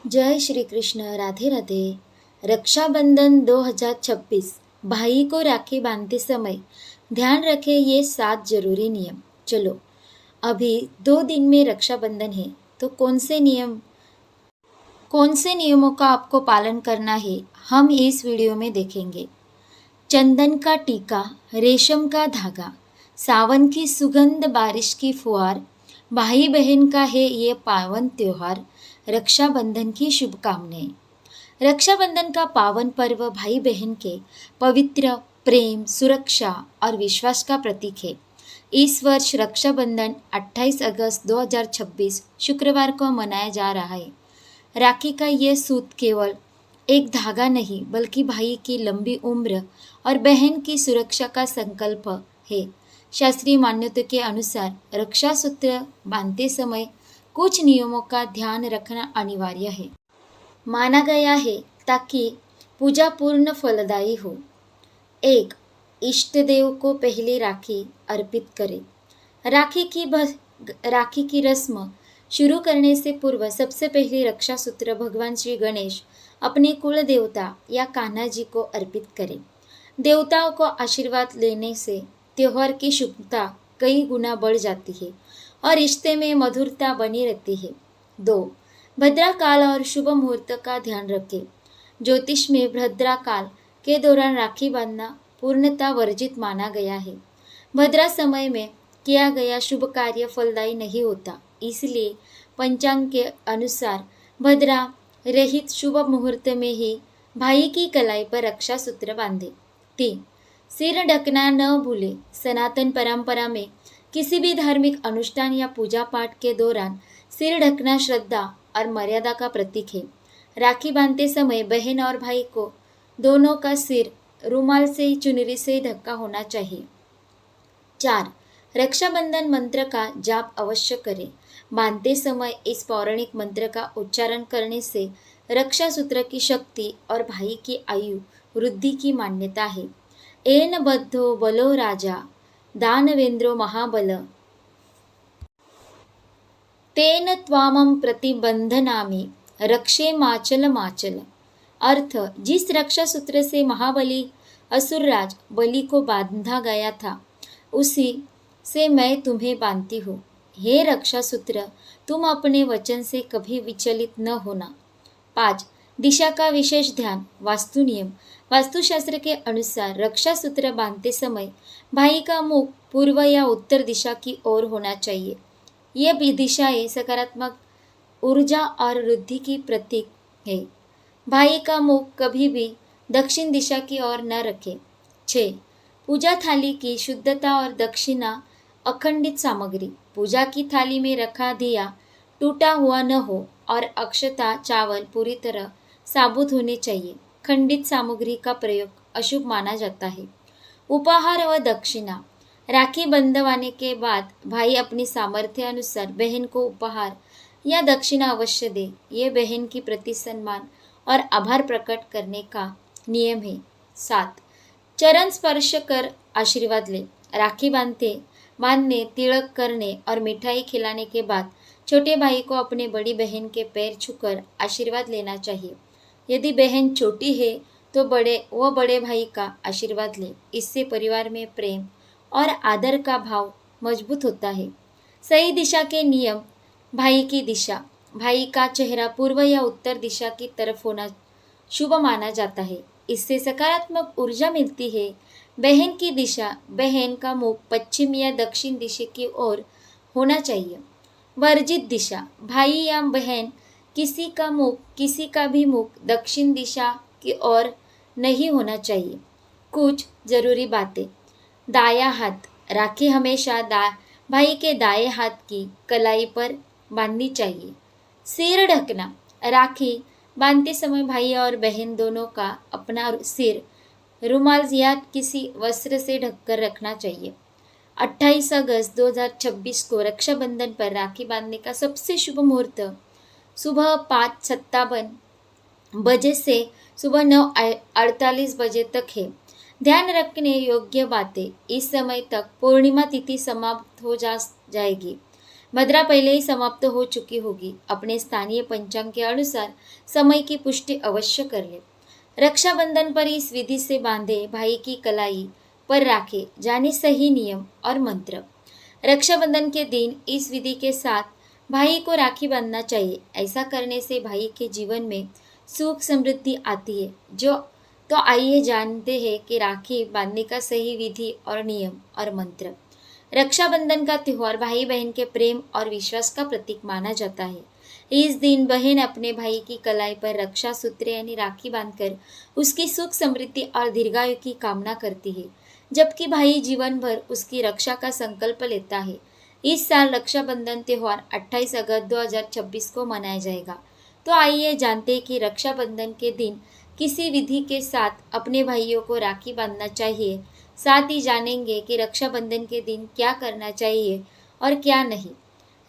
जय श्री कृष्ण। राधे राधे। रक्षाबंधन 2026। भाई को राखी बांधते समय ध्यान रखें ये 7 जरूरी नियम। चलो, अभी 2 दिन में रक्षाबंधन है, तो कौन से नियमों का आपको पालन करना है, हम इस वीडियो में देखेंगे। चंदन का टीका, रेशम का धागा, सावन की सुगंध, बारिश की फुहार, भाई बहन का है ये पावन त्योहार। रक्षाबंधन की शुभकामनाएं। रक्षाबंधन का पावन पर्व भाई बहन के पवित्र प्रेम, सुरक्षा और विश्वास का प्रतीक है। इस वर्ष रक्षाबंधन 28 अगस्त 2026 शुक्रवार को मनाया जा रहा है। राखी का यह सूत केवल एक धागा नहीं, बल्कि भाई की लंबी उम्र और बहन की सुरक्षा का संकल्प है। शास्त्रीय मान्यता के अनुसार रक्षा सूत्र बांधते समय कुछ नियमों का ध्यान रखना अनिवार्य है। माना गया है ताकि पूजा पूर्ण फलदायी हो। 1. इष्ट देव को पहले राखी अर्पित करें। राखी की रस्म शुरू करने से पूर्व सबसे पहले रक्षा सूत्र भगवान श्री गणेश अपने कुल देवता या कान्हा जी को अर्पित करें। देवताओं को आशीर्वाद लेने से त्योहार की शुभता कई गुना बढ़ जाती है और रिश्ते में मधुरता बनी रहती है। 2. भद्रा काल और शुभ मुहूर्त का ध्यान रखें। ज्योतिष में भद्रा काल के दौरान राखी बांधना पूर्णतः वर्जित माना गया है। भद्रा समय में किया गया शुभ कार्य फलदायी नहीं होता, इसलिए पंचांग के अनुसार भद्रा रहित शुभ मुहूर्त में ही भाई की कलाई पर रक्षा सूत्र बांधे। 3. सिर ढकना न भूले। सनातन परंपरा में किसी भी धार्मिक अनुष्ठान या पूजा पाठ के दौरान सिर ढकना श्रद्धा और मर्यादा का प्रतीक है। राखी बांधते समय बहन और भाई को दोनों का सिर रुमाल से, चुनरी से ढका होना चाहिए। 4. रक्षाबंधन मंत्र का जाप अवश्य करें। बांधते समय इस पौराणिक मंत्र का उच्चारण करने से रक्षा सूत्र की शक्ति और भाई की आयु वृद्धि की मान्यता है। एन बद्धो बलो राजा, दानवेंद्रो महाबल, तेन त्वामं प्रतिबंधनामि, रक्षे माचल माचल। अर्थ, जिस रक्षा सूत्र से महाबली असुरराज बलि को बांधा गया था, उसी से मैं तुम्हें बांधती हूँ। हे रक्षा सूत्र, तुम अपने वचन से कभी विचलित न होना। 5. दिशा का विशेष ध्यान। वास्तु नियम। वास्तुशास्त्र के अनुसार रक्षा सूत्र बांधते समय भाई का मुख पूर्व या उत्तर दिशा की ओर होना चाहिए। ये भी दिशाएं सकारात्मक ऊर्जा और वृद्धि की प्रतीक है। भाई का मुख कभी भी दक्षिण दिशा की ओर न रखें। 6. पूजा थाली की शुद्धता और दक्षिणा। अखंडित सामग्री। पूजा की थाली में रखा दिया टूटा हुआ न हो और अक्षता, चावल पूरी तरह साबुत होने चाहिए। खंडित सामग्री का प्रयोग अशुभ माना जाता है। उपहार व दक्षिणा। राखी बंधवाने के बाद भाई अपनी सामर्थ्य अनुसार बहन को उपहार या दक्षिणा अवश्य दे। ये बहन की प्रति सम्मान और आभार प्रकट करने का नियम है। 7. चरण स्पर्श कर आशीर्वाद ले। राखी बांधने, तिलक करने और मिठाई खिलाने के बाद छोटे भाई को अपने बड़ी बहन के पैर छूकर आशीर्वाद लेना चाहिए। यदि बहन छोटी है तो बड़े भाई का आशीर्वाद ले। इससे परिवार में प्रेम और आदर का भाव मजबूत होता है। सही दिशा के नियम। भाई की दिशा। भाई का चेहरा पूर्व या उत्तर दिशा की तरफ होना शुभ माना जाता है, इससे सकारात्मक ऊर्जा मिलती है। बहन की दिशा। बहन का मुख पश्चिम या दक्षिण दिशा की ओर होना चाहिए। वर्जित दिशा। भाई या बहन किसी का भी मुख दक्षिण दिशा की ओर नहीं होना चाहिए। कुछ जरूरी बातें। दायां हाथ। राखी हमेशा भाई के दाएं हाथ की कलाई पर बांधनी चाहिए। सिर ढकना। राखी बांधते समय भाई और बहन दोनों का अपना सिर रुमाल या किसी वस्त्र से ढककर रखना चाहिए। 28 अगस्त 2026 को रक्षाबंधन पर राखी बांधने का सबसे शुभ मुहूर्त सुबह 5:57 बजे से सुबह 9:48 बजे तक है। ध्यान रखने योग्य बातें। इस समय तक पूर्णिमा तिथि समाप्त हो जाएगी। भद्रा पहले ही समाप्त हो चुकी होगी। अपने स्थानीय पंचांग के अनुसार समय की पुष्टि अवश्य कर ले। रक्षाबंधन पर इस विधि से बांधे भाई की कलाई पर राखे जाने सही नियम और मंत्र। रक्षाबंधन के दिन इस विधि के साथ भाई को राखी बांधना चाहिए। ऐसा करने से भाई के जीवन में सुख समृद्धि आती है। तो आइए जानते हैं कि राखी बांधने का सही विधि और नियम और मंत्र। रक्षाबंधन का त्योहार भाई बहन के प्रेम और विश्वास का प्रतीक माना जाता है। इस दिन बहन अपने भाई की कलाई पर रक्षा सूत्र यानी राखी बांधकर उसकी सुख समृद्धि और दीर्घायु की कामना करती है, जबकि भाई जीवन भर उसकी रक्षा का संकल्प लेता है। इस साल रक्षाबंधन त्योहार 28 अगस्त 2026 को मनाया जाएगा। तो आइए जानते हैं कि रक्षाबंधन के दिन किसी विधि के साथ अपने भाइयों को राखी बांधना चाहिए। साथ ही जानेंगे कि रक्षाबंधन के दिन क्या करना चाहिए और क्या नहीं।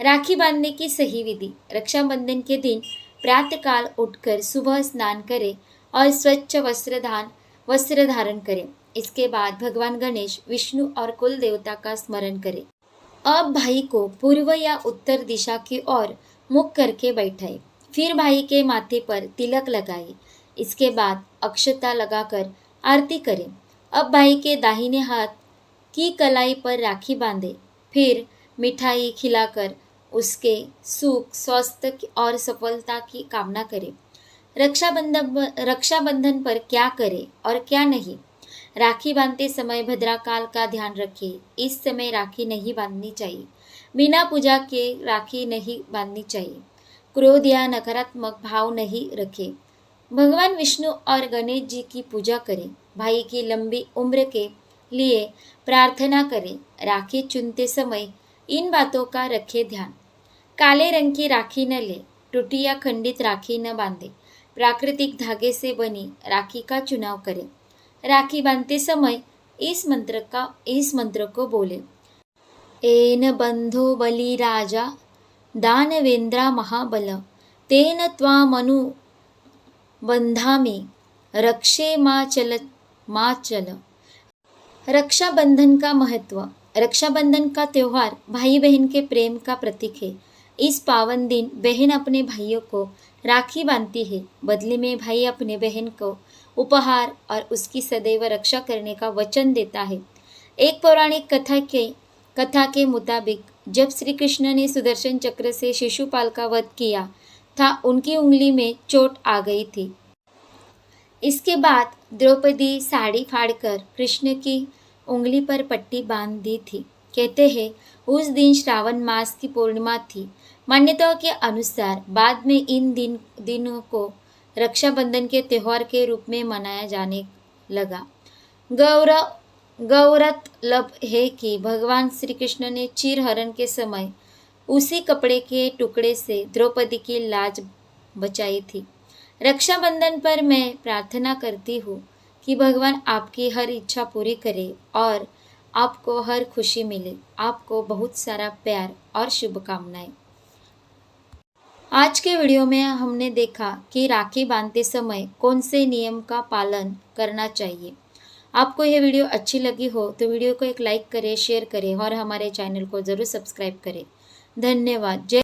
राखी बांधने की सही विधि। रक्षाबंधन के दिन प्रातःकाल उठकर सुबह स्नान करें और स्वच्छ वस्त्र धारण करें। इसके बाद भगवान गणेश, विष्णु और कुल देवता का स्मरण करें। अब भाई को पूर्व या उत्तर दिशा की ओर मुख करके बैठाएं। फिर भाई के माथे पर तिलक लगाएं। इसके बाद अक्षता लगाकर आरती करें। अब भाई के दाहिने हाथ की कलाई पर राखी बांधें। फिर मिठाई खिलाकर उसके सुख, स्वास्थ्य और सफलता की कामना करें। रक्षाबंधन पर क्या करें और क्या नहीं। राखी बांधते समय भद्राकाल का ध्यान रखें। इस समय राखी नहीं बांधनी चाहिए। बिना पूजा के राखी नहीं बांधनी चाहिए। क्रोध या नकारात्मक भाव नहीं रखें। भगवान विष्णु और गणेश जी की पूजा करें। भाई की लंबी उम्र के लिए प्रार्थना करें। राखी चुनते समय इन बातों का रखें ध्यान। काले रंग की राखी न ले। टूटी या खंडित राखी न बांधे। प्राकृतिक धागे से बनी राखी का चुनाव करें। राखी बांधते समय इस मंत्र को बोले। एन बंधो बलि राजा दानवेंद्रा महाबल तेन त्वामनु बंधामि रक्षे मां चल। रक्षाबंधन का महत्व। रक्षाबंधन का त्योहार भाई बहन के प्रेम का प्रतीक है। इस पावन दिन बहन अपने भाइयों को राखी बांधती है। बदले में भाई अपने बहन को उपहार और उसकी सदैव रक्षा करने का वचन देता है। एक पौराणिक कथा के मुताबिक जब श्री कृष्ण ने सुदर्शन चक्र से शिशुपाल का वध किया था, उनकी उंगली में चोट आ गई थी। इसके बाद द्रौपदी साड़ी फाड़कर कृष्ण की उंगली पर पट्टी बांध दी थी। कहते हैं उस दिन श्रावण मास की पूर्णिमा थी। मान्यताओं के अनुसार बाद में इन दिनों को रक्षाबंधन के त्योहार के रूप में मनाया जाने लगा। गौरतलब है कि भगवान श्री कृष्ण ने चीर हरण के समय उसी कपड़े के टुकड़े से द्रौपदी की लाज बचाई थी। रक्षाबंधन पर मैं प्रार्थना करती हूँ कि भगवान आपकी हर इच्छा पूरी करे और आपको हर खुशी मिले। आपको बहुत सारा प्यार और शुभकामनाएं। आज के वीडियो में हमने देखा कि राखी बांधते समय कौन से नियम का पालन करना चाहिए। आपको यह वीडियो अच्छी लगी हो तो वीडियो को एक लाइक करें, शेयर करें और हमारे चैनल को ज़रूर सब्सक्राइब करें। धन्यवाद। जय